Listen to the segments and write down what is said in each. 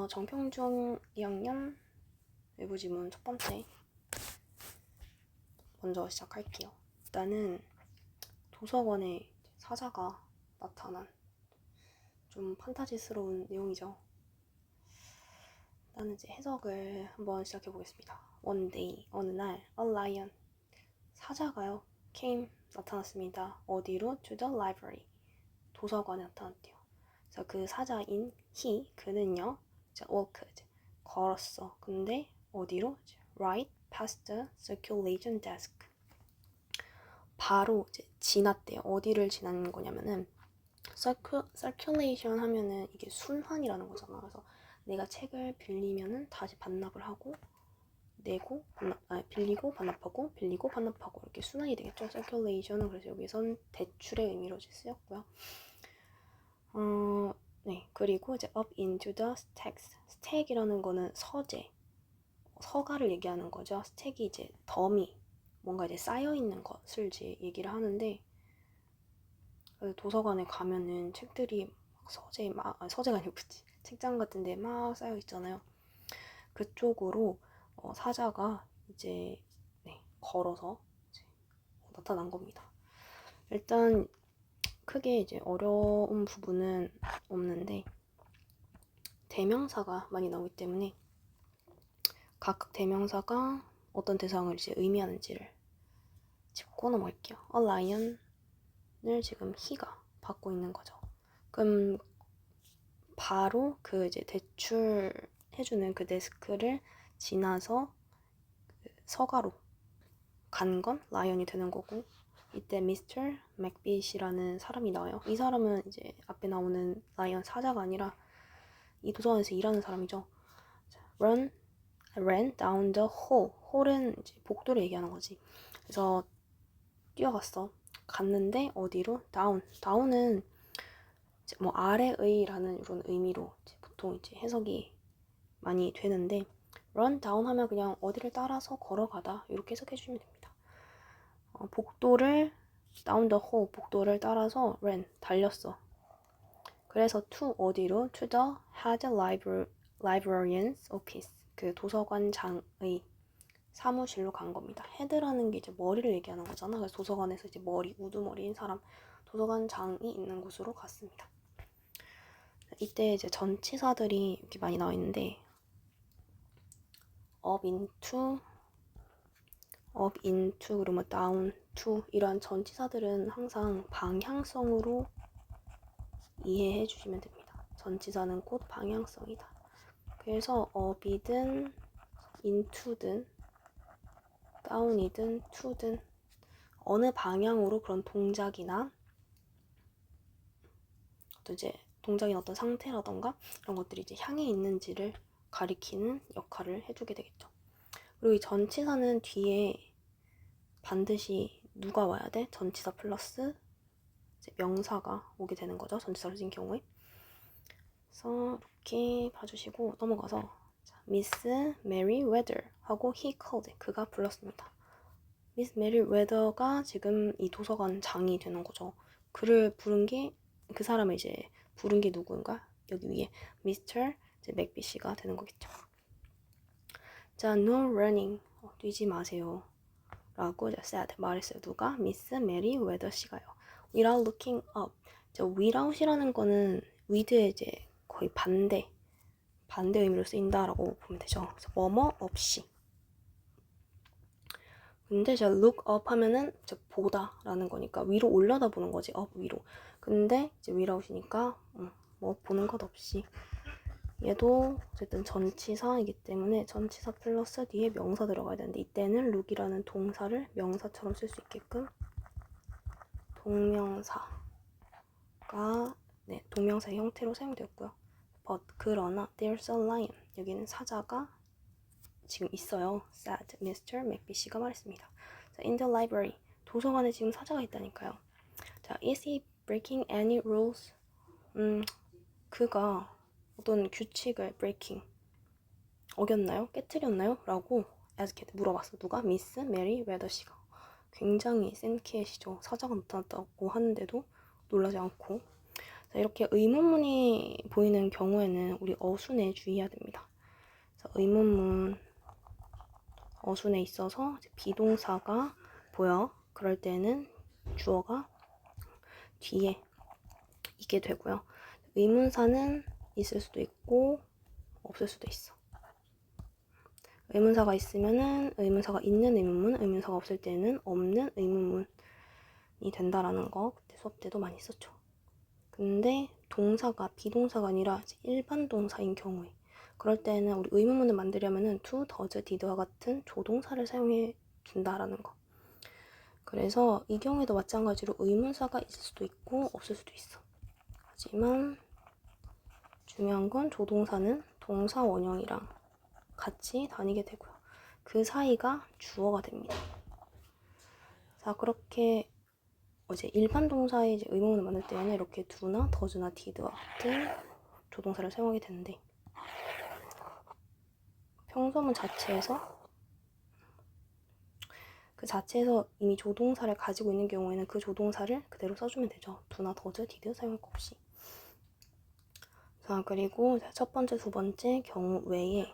정평중 2학년 외부 지문 첫 번째 먼저 시작할게요. 일단은 도서관에 사자가 나타난 좀 판타지스러운 내용이죠. 일단은 이제 해석을 한번 시작해 보겠습니다. One day, 어느 날, a lion, 사자가요, came, 나타났습니다. 어디로? To the library, 도서관에 나타났대요. 그래서 그 사자인 he, 그는요, walked, 걸었어. 근데 어디로? Right past the circulation desk. 바로 이제 지났대요. 어디를 지난 거냐면은 circulation 하면은 이게 순환이라는 거잖아. 그래서 내가 책을 빌리면은 다시 반납을 하고 내고 빌리고 반납하고 빌리고 반납하고 이렇게 순환이 되겠죠. circulation은 그래서 여기선 대출의 의미로 쓰였고요. 네, 그리고 이제 up into the stacks. 스택이라는 거는 서재, 서가를 얘기하는 거죠. 스택이 이제 더미, 뭔가 이제 쌓여 있는 것을 이제 얘기를 하는데, 도서관에 가면은 책들이 서재가 아니고 책장 같은데 막 쌓여 있잖아요. 그쪽으로 사자가 이제 걸어서 이제 나타난 겁니다. 일단 크게 이제 어려운 부분은 없는데 대명사가 많이 나오기 때문에 각 대명사가 어떤 대상을 이제 의미하는지를 짚고 넘어갈게요. A lion을 지금 he가 받고 있는 거죠. 그럼 바로 그 이제 대출해주는 그 데스크를 지나서 그 서가로 간 건 라이언이 되는 거고, 이때 미스터 맥빗이라는 사람이 나와요. 이 사람은 이제 앞에 나오는 라이언 사자가 아니라 이 도서관에서 일하는 사람이죠. ran down the hall. 홀은 이제 복도를 얘기하는 거지. 그래서 뛰어갔어. 갔는데 어디로? down은 이제 뭐 아래의라는 이런 의미로 이제 보통 이제 해석이 많이 되는데 run down 하면 그냥 어디를 따라서 걸어가다 이렇게 해석해 주시면 됩니다. 복도를 down the hall, 복도를 따라서 ran, 달렸어. 그래서 to 어디로? to the head librarian's office, 그 도서관장의 사무실로 간 겁니다. 헤드라는 게 이제 머리를 얘기하는 거잖아. 그래서 도서관에서 이제 우두머리인 사람, 도서관장이 있는 곳으로 갔습니다. 이때 이제 전치사들이 이렇게 많이 나와 있는데 up into 그러면 down to 이러한 전치사들은 항상 방향성으로 이해해 주시면 됩니다. 전치사는 곧 방향성이다. 그래서 up이든 into든 down이든 to든 어느 방향으로 그런 동작이나 이제 동작인 어떤 상태라던가 이런 것들이 이제 향해 있는지를 가리키는 역할을 해주게 되겠죠. 그리고 이 전치사는 뒤에 반드시 누가 와야 돼? 전치사 플러스 이제 명사가 오게 되는 거죠. 전치사를 쓴 경우에. 그래서 이렇게 봐주시고 넘어가서 미스 메리 웨더 하고 he called, 그가 불렀습니다. 미스 메리 웨더가 지금 이 도서관 장이 되는 거죠. 그를 부른 게, 그 사람을 이제 부른 게 누구인가? 여기 위에 미스터 맥비씨가 되는 거겠죠. 자, no running, 뛰지 마세요 라고 said, 말했어요. 누가? 미스 메리 웨더 씨가요. without looking up. without이라는 거는 with의 이제 거의 반대 의미로 쓰인다라고 보면 되죠. 그래서 뭐뭐 없이. 근데 제가 look up 하면은 보다라는 거니까 위로 올려다 보는 거지. up 위로. 근데 이제 without이니까 뭐 보는 것 없이. 얘도 어쨌든 전치사이기 때문에 전치사 플러스 뒤에 명사 들어가야 되는데 이때는 look이라는 동사를 명사처럼 쓸 수 있게끔 동명사가 동명사의 형태로 사용되었고요. but 그러나 there's a lion, 여기는 사자가 지금 있어요. said Mr. 맥비씨가 말했습니다. 자, in the library, 도서관에 지금 사자가 있다니까요. 자, is he breaking any rules? 그가 어떤 규칙을 breaking, 어겼나요? 깨뜨렸나요? 라고 asked, 물어봤어. 누가? 미스 메리 웨더 씨가. 굉장히 센 케이시죠. 사자가 나타났다고 하는데도 놀라지 않고. 자, 자, 이렇게 의문문이 보이는 경우에는 우리 어순에 주의해야 됩니다. 자, 의문문 어순에 있어서 비동사가 보여. 그럴 때는 주어가 뒤에 있게 되고요. 의문사는 있을 수도 있고 없을 수도 있어. 의문사가 있으면은 의문사가 있는 의문문, 의문사가 없을 때는 없는 의문문이 된다라는 거 그때 수업 때도 많이 썼죠. 근데 동사가 비동사가 아니라 일반 동사인 경우에 그럴 때는 우리 의문문을 만들려면은 to, does, did와 같은 조동사를 사용해 준다라는 거. 그래서 이 경우에도 마찬가지로 의문사가 있을 수도 있고 없을 수도 있어. 하지만 중요한 건 조동사는 동사 원형이랑 같이 다니게 되고요. 그 사이가 주어가 됩니다. 자, 그렇게 이제 일반 동사의 이제 의문문을 만들 때에는 이렇게 do나 does나 did와 같은 조동사를 사용하게 되는데 평소문 자체에서 이미 조동사를 가지고 있는 경우에는 그 조동사를 그대로 써주면 되죠. do나 does, did 사용할 거 없이. 자, 그리고 첫 번째, 두 번째 경우 외에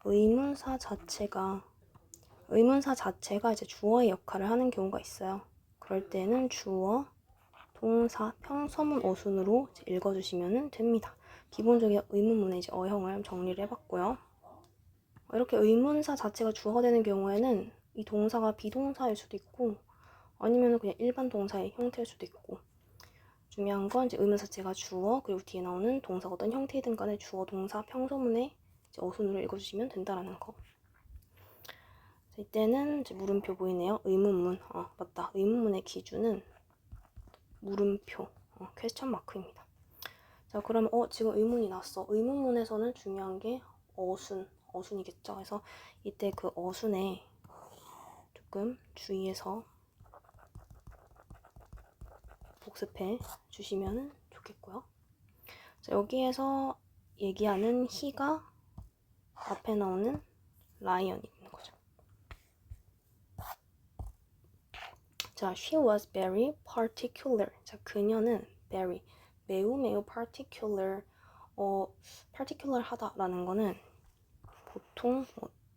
의문사 자체가 이제 주어의 역할을 하는 경우가 있어요. 그럴 때는 주어, 동사, 평서문 어순으로 읽어주시면 됩니다. 기본적인 의문문의 이제 어형을 정리를 해봤고요. 이렇게 의문사 자체가 주어가 되는 경우에는 이 동사가 비동사일 수도 있고 아니면 그냥 일반 동사의 형태일 수도 있고 중요한 건 이제 의문사 자체가 주어 그리고 뒤에 나오는 동사가 어떤 형태이든 간에 주어, 동사, 평서문의 이제 어순으로 읽어주시면 된다라는 거. 이때는 이제 물음표 보이네요. 의문문. 맞다. 의문문의 기준은 물음표, 퀘스천 마크입니다. 자, 그럼 지금 의문이 났어. 의문문에서는 중요한 게 어순이겠죠. 그래서 이때 그 어순에 조금 주의해서 복습해 주시면 좋겠고요. 자, 여기에서 얘기하는 he가 앞에 나오는 lion이 있는 거죠. 자, she was very particular. 자, 그녀는 very 매우 particular. particular 하다라는 거는 보통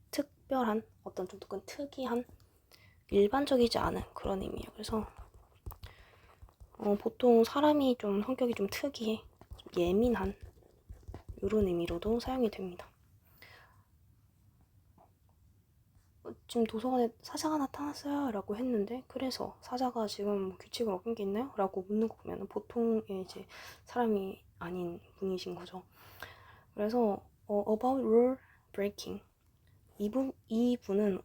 특별한 어떤 좀 특이한 일반적이지 않은 그런 의미예요. 그래서 보통 사람이 좀 성격이 좀 특이해, 좀 예민한 이런 의미로도 사용이 됩니다. 지금 도서관에 사자가 나타났어요 라고 했는데 그래서 사자가 지금 규칙을 어긴 게 있나요? 라고 묻는 거 보면 보통의 이제 사람이 아닌 분이신 거죠. 그래서 about rule breaking 이 분은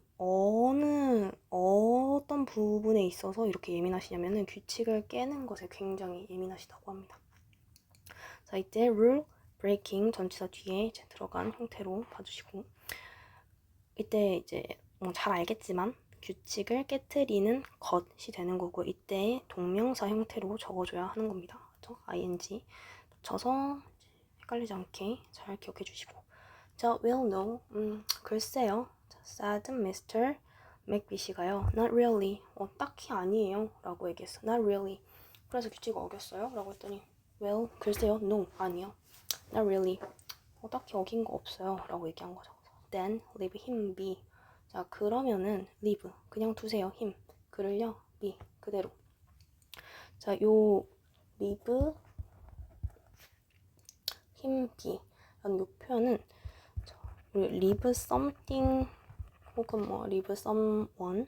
어떤 부분에 있어서 이렇게 예민하시냐면은 규칙을 깨는 것에 굉장히 예민하시다고 합니다. 자, 이때 rule breaking 전치사 뒤에 이제 들어간 형태로 봐주시고 이때 이제 잘 알겠지만 규칙을 깨트리는 것이 되는 거고 이때 동명사 형태로 적어줘야 하는 겁니다. 그렇죠? ing 붙여서 헷갈리지 않게 잘 기억해 주시고 자, will know 글쎄요. 자, said Mr. 맥비시가요. Not really. 딱히 아니에요. 라고 얘기했어. Not really. 그래서 규칙을 어겼어요. 라고 했더니 well, 글쎄요. No, 아니요. Not really. 딱히 어긴 거 없어요. 라고 얘기한 거죠. Then leave him be. 자, 그러면은 leave 그냥 두세요. him 그를요. be 그대로. 자, 요 leave him be 라는 요 표현은 leave something 혹은 leave someone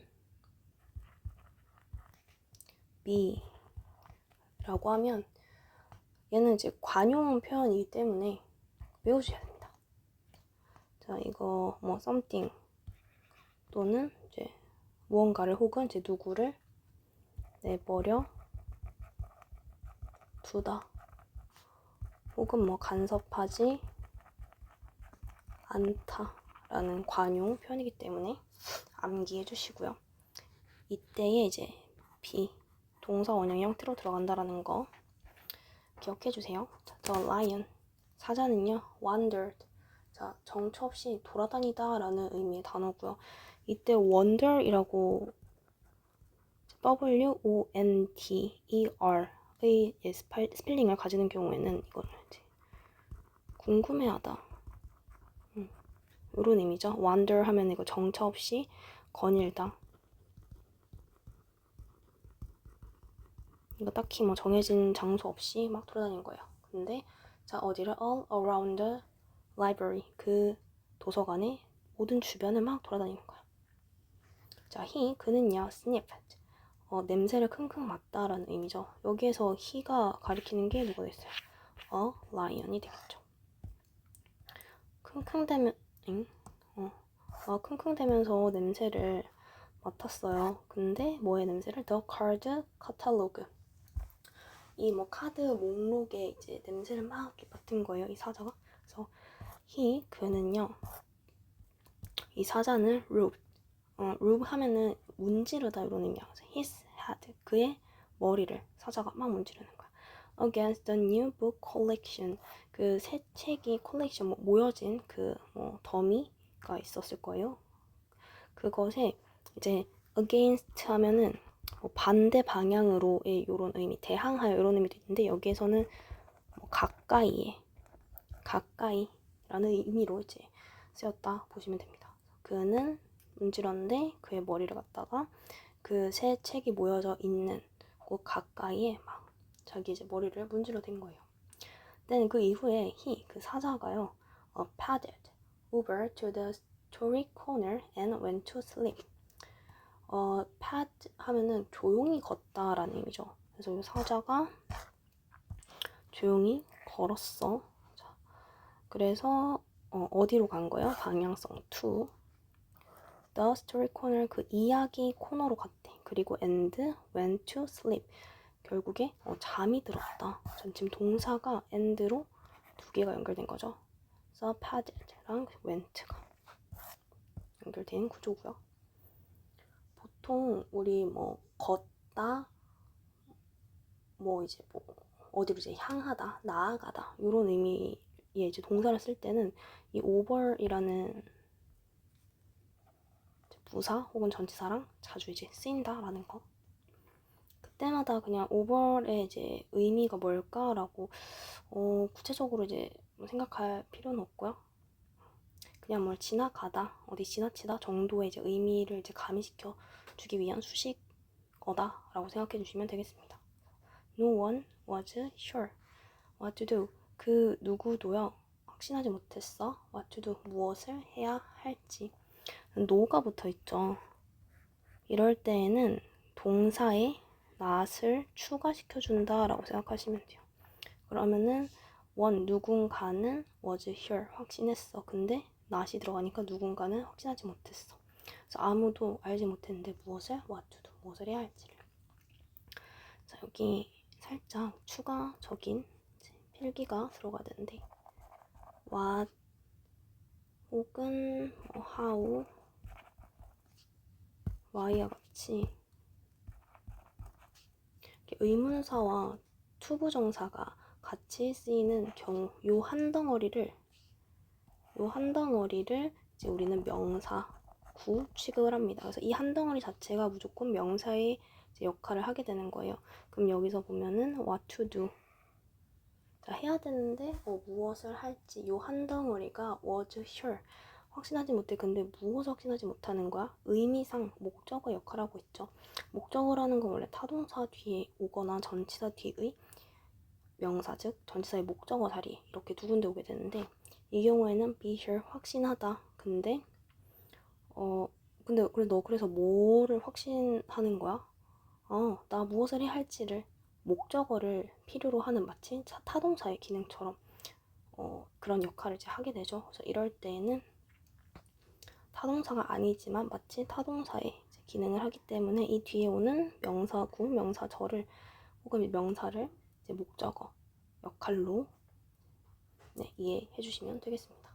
be 라고 하면 얘는 이제 관용 표현이기 때문에 외우셔야 됩니다. 자, 이거 something 또는 이제 무언가를 혹은 이제 누구를 내버려 두다 혹은 간섭하지 않다라는 관용 표현이기 때문에 암기해 주시고요. 이때에 이제 be 동사 원형 형태로 들어간다라는 거 기억해 주세요. 자, the lion 사자는요 wandered 자, 정처 없이 돌아다니다 라는 의미의 단어고요. 이때 wander이라고 WONDER 스펠링을 가지는 경우에는 이거를 이제 궁금해하다 이런 의미죠. wander 하면 이거 정처 없이 거닐다. 이거 딱히 뭐 정해진 장소 없이 막 돌아다니는 거예요. 근데 자 어디를 all around the library 그 도서관의 모든 주변을 막 돌아다니는 거야. 자 그는요 sniffed 냄새를 킁킁 맡다라는 의미죠. 여기에서 he가 가리키는 게 누가 됐어요? lion이 되겠죠. 킁킁대면 킁킁대면서 냄새를 맡았어요. 근데 뭐의 냄새를? The card catalog. 이 뭐 카드 목록에 이제 냄새를 막 이렇게 맡은 거예요. 이 사자가. 그래서 그는요. 이 사자는 rub 하면은 문지르다 이런 의미야. 그래서 his head 그의 머리를 사자가 막 문지르는 거야. Against the new book collection 그 새 책이 컬렉션 모여진 그 뭐 더미가 있었을 거예요. 그것에 이제 against 하면은 반대 방향으로의 이런 의미, 대항하여 이런 의미도 있는데 여기에서는 가까이라는 의미로 이제 쓰였다 보시면 됩니다. 그는 문지렀는데 그의 머리를 갖다가 그 새 책이 모여져 있는 곳 가까이에 막 자기 이제 머리를 문질러 댄 거예요. then 그 이후에 그 사자가요 padded over to the story corner and went to sleep. pad 하면은 조용히 걷다라는 의미죠. 그래서 이 사자가 조용히 걸었어. 자, 그래서 어디로 간 거예요? 방향성 to the story corner 그 이야기 코너로 갔대. 그리고 and went to sleep 결국에 잠이 들었다. 전 지금 동사가 and로 두 개가 연결된 거죠. 그래서 padded랑 went가 연결된 구조고요. 보통 우리 뭐 걷다, 뭐 이제 뭐 어디로 이제 향하다, 나아가다 이런 의미의 이제 동사를 쓸 때는 이 over이라는 부사 혹은 전치사랑 자주 이제 쓰인다라는 거. 그때마다 그냥 over의 이제 의미가 뭘까라고 구체적으로 이제 생각할 필요는 없고요. 그냥 뭘 지나가다, 어디 지나치다 정도의 이제 의미를 이제 가미시켜 주기 위한 수식어다라고 생각해 주시면 되겠습니다. No one was sure what to do. 그 누구도요 확신하지 못했어. what to do. 무엇을 해야 할지. no가 붙어 있죠. 이럴 때에는 동사에 not을 추가시켜 준다라고 생각하시면 돼요. 그러면은 누군가는 was sure 확신했어. 근데 not이 들어가니까 누군가는 확신하지 못했어. 그래서 아무도 알지 못했는데 무엇을 what to do 무엇을 해야 할지를. 자 여기 살짝 추가적인 필기가 들어가야 되는데 what 혹은 how why와 같이 의문사와 투부정사가 같이 쓰이는 경우 요 한 덩어리를 이제 우리는 명사구 취급을 합니다. 그래서 이 한 덩어리 자체가 무조건 명사의 이제 역할을 하게 되는 거예요. 그럼 여기서 보면은 what to do 자, 해야 되는데 무엇을 할지 요 한 덩어리가 was sure 확신하지 못해. 근데 무엇을 확신하지 못하는 거야? 의미상 목적어 역할을 하고 있죠. 목적어라는 건 원래 타동사 뒤에 오거나 전치사 뒤의 명사 즉 전치사의 목적어 자리 이렇게 두 군데 오게 되는데 이 경우에는 be sure 확신하다. 근데 그래 너 그래서 뭐를 확신하는 거야? 나 무엇을 해야 할지를 목적어를 필요로 하는 마치 타동사의 기능처럼 그런 역할을 이제 하게 되죠. 그래서 이럴 때에는 타동사가 아니지만 마치 타동사의 기능을 하기 때문에 이 뒤에 오는 명사구, 명사절을 혹은 명사를 이제 목적어 역할로 이해해 주시면 되겠습니다.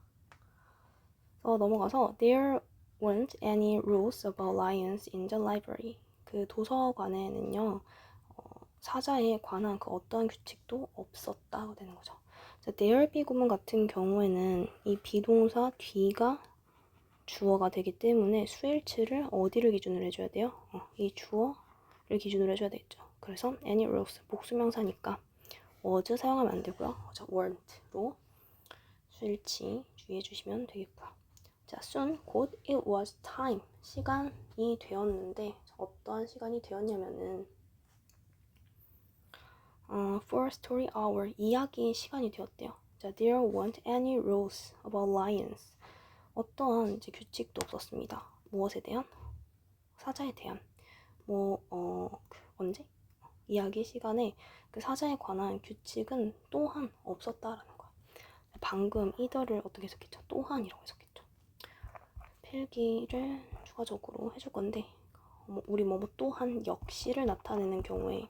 넘어가서 There weren't any rules about lions in the library. 그 도서관에는요 사자에 관한 그 어떠한 규칙도 없었다고 되는 거죠. there 비구문 같은 경우에는 이 비동사 뒤가 주어가 되기 때문에 수일치를 어디를 기준으로 해줘야 돼요? 이 주어를 기준으로 해줘야 되겠죠. 그래서 any rose 복수명사니까 was 사용하면 안 되고요. 자, weren't로 수일치 주의해 주시면 되겠고요. 자, soon 곧 it was time 시간이 되었는데 어떠한 시간이 되었냐면은 for story hour 이야기의 시간이 되었대요. 자, there weren't any rules about lions 어떠한 이제 규칙도 없었습니다. 무엇에 대한? 사자에 대한 언제? 이야기 시간에 그 사자에 관한 규칙은 또한 없었다라는 거야. 방금 either를 어떻게 해석했죠? 또한이라고 해석했죠. 필기를 추가적으로 해줄 건데 우리 뭐뭐 또한 역시를 나타내는 경우에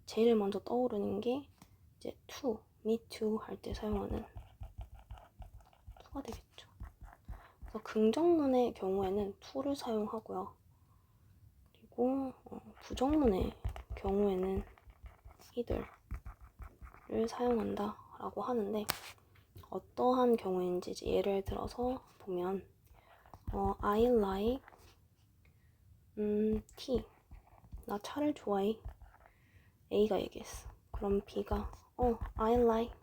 제일 먼저 떠오르는 게 이제 to, me too 할 때 사용하는 to가 되겠죠. 그래서 긍정문의 경우에는 to를 사용하고요. 그리고 부정문의 경우에는 either를 사용한다 라고 하는데 어떠한 경우인지 이제 예를 들어서 보면 I like tea 나 차를 좋아해 A가 얘기했어. 그럼 B가 I like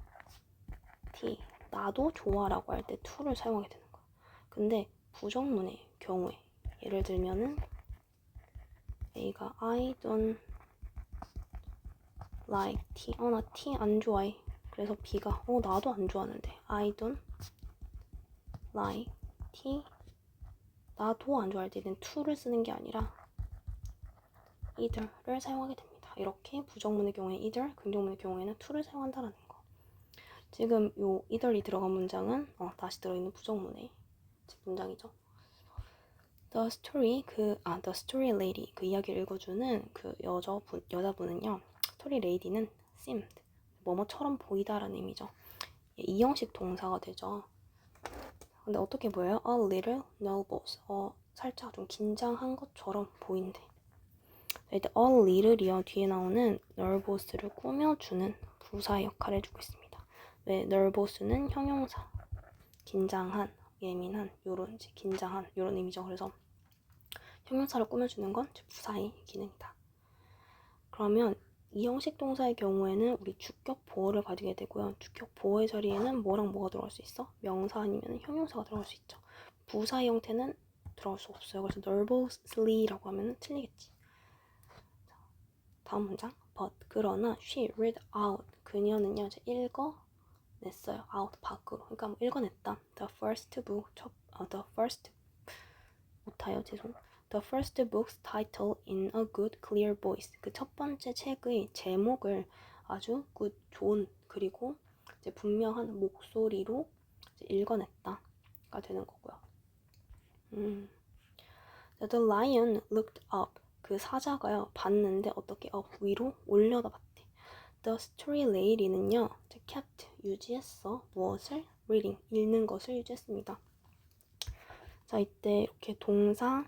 tea 나도 좋아 라고 할 때 to를 사용하게 되는 거야. 근데 부정문의 경우에 예를 들면은 A가 I don't like tea 나 tea 안 좋아해. 그래서 B가 나도 안 좋아하는데 I don't like tea 나도 안 좋아할 때는 to를 쓰는 게 아니라 either를 사용하게 됩니다. 이렇게 부정문의 경우에 either, 긍정문의 경우에는 to를 사용한다라는 거. 지금 요 either이 들어간 문장은 다시 들어있는 부정문의 문장이죠. The story The story lady 그 이야기를 읽어주는 그 여자분은요. story lady는 seemed 뭐뭐처럼 보이다라는 의미죠. 이형식 동사가 되죠. 근데 어떻게 보여요? A little nervous. 살짝 좀 긴장한 것처럼 보인대. 이때 a little이요. 뒤에 나오는 nervous를 꾸며주는 부사의 역할을 해주고 있습니다. 왜? nervous는 형용사. 긴장한, 예민한, 요런 이제 긴장한 요런 의미죠. 그래서 형용사를 꾸며주는 건 부사의 기능이다. 그러면 이 형식 동사의 경우에는 우리 주격 보어를 가지게 되고요. 주격 보어의 자리에는 뭐랑 뭐가 들어갈 수 있어? 명사 아니면 형용사가 들어갈 수 있죠. 부사의 형태는 들어갈 수 없어요. 그래서 nervously라고 하면 틀리겠지. 다음 문장. But 그러나 she read out 그녀는요 이제 읽어냈어요. out 밖으로. 그러니까 뭐 읽어냈다. The first book the first 못해요. 죄송. The first book's title in a good clear voice. 그 첫 번째 책의 제목을 아주 good 좋은 그리고 이제 분명한 목소리로 이제 읽어냈다가 되는 거고요. The lion looked up. 그 사자가요 봤는데 어떻게 위로 올려다봤대. The story lady는요 kept 유지했어. 무엇을? reading 읽는 것을 유지했습니다. 자 이때 이렇게 동사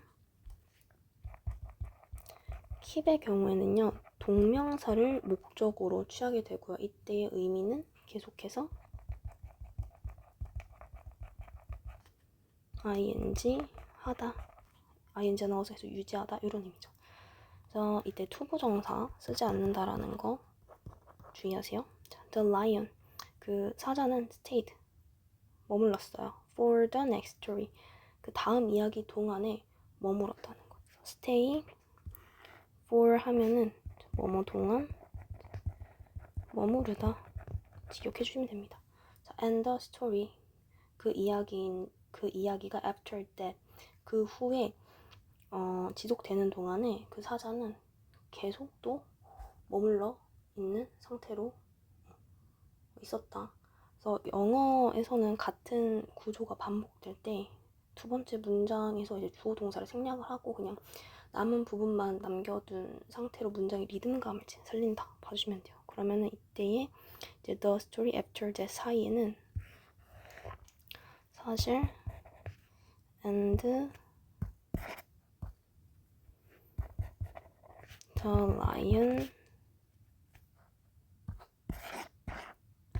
keep의 경우에는요 동명사를 목적으로 취하게 되고요. 이때의 의미는 계속해서 ing 하다 ing 나와서 해서 유지하다 이런 의미죠. 그래서 이때 투부정사 쓰지 않는다라는 거 주의하세요. 자, the lion 그 사자는 stayed 머물렀어요. for the next story 그 다음 이야기 동안에 머물렀다는 거. stay for 하면은 뭐뭐 동안 머무르다 기억해 주시면 됩니다. 자, and the story 그 이야기가 after that 그 후에 지속되는 동안에 그 사자는 계속 또 머물러 있는 상태로 있었다. 그래서 영어에서는 같은 구조가 반복될 때 두 번째 문장에서 이제 주어 동사를 생략을 하고 그냥 남은 부분만 남겨둔 상태로 문장의 리듬감을 살린다 봐주시면 돼요. 그러면은 이때에 이제 the story after that 사이에는 사실 and the lion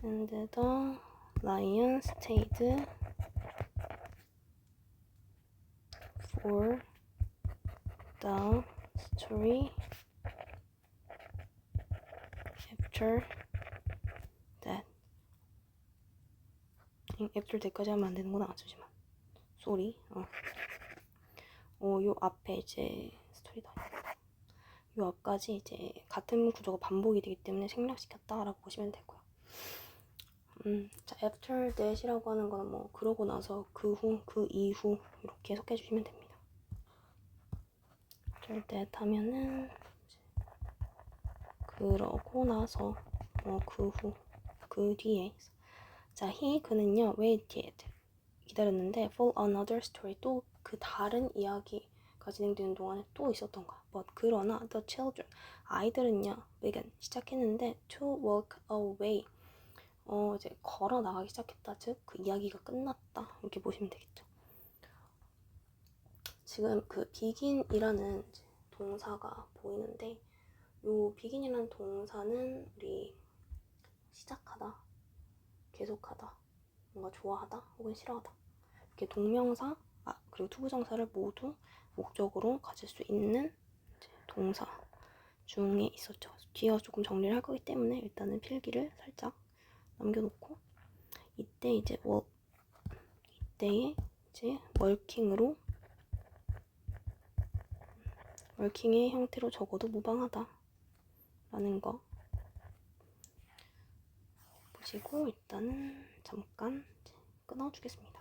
and the lion stayed for the story after that. after that까지 하면 안 되는구나. 잠시만. sorry. 요 앞에 이제 스토리다. 요 앞까지 이제 같은 구조가 반복이 되기 때문에 생략시켰다라고 보시면 되고요. 자, after that이라고 하는 거는 뭐 그러고 나서 그 후, 그 이후 이렇게 해석해 주시면 됩니다. after that 하면은 그러고 나서 뭐 그 후, 그 뒤에. 자, 그는요 waited 기다렸는데 for another story 또 그 다른 이야기가 진행되는 동안에 또 있었던 거야. but 그러나 the children 아이들은요 began 시작했는데 to walk away 이제 걸어 나가기 시작했다. 즉 그 이야기가 끝났다. 이렇게 보시면 되겠죠. 지금 그 begin이라는 동사가 보이는데 요 begin이라는 동사는 우리 시작하다, 계속하다, 뭔가 좋아하다 혹은 싫어하다 이렇게 동명사 그리고 투부정사를 모두 목적으로 가질 수 있는 동사 중에 있었죠. 뒤에 조금 정리를 할 거기 때문에 일단은 필기를 살짝 남겨놓고 이때 이제 이때에 이제 월킹의 형태로 적어도 무방하다 라는 거 보시고 일단은 잠깐 끊어주겠습니다.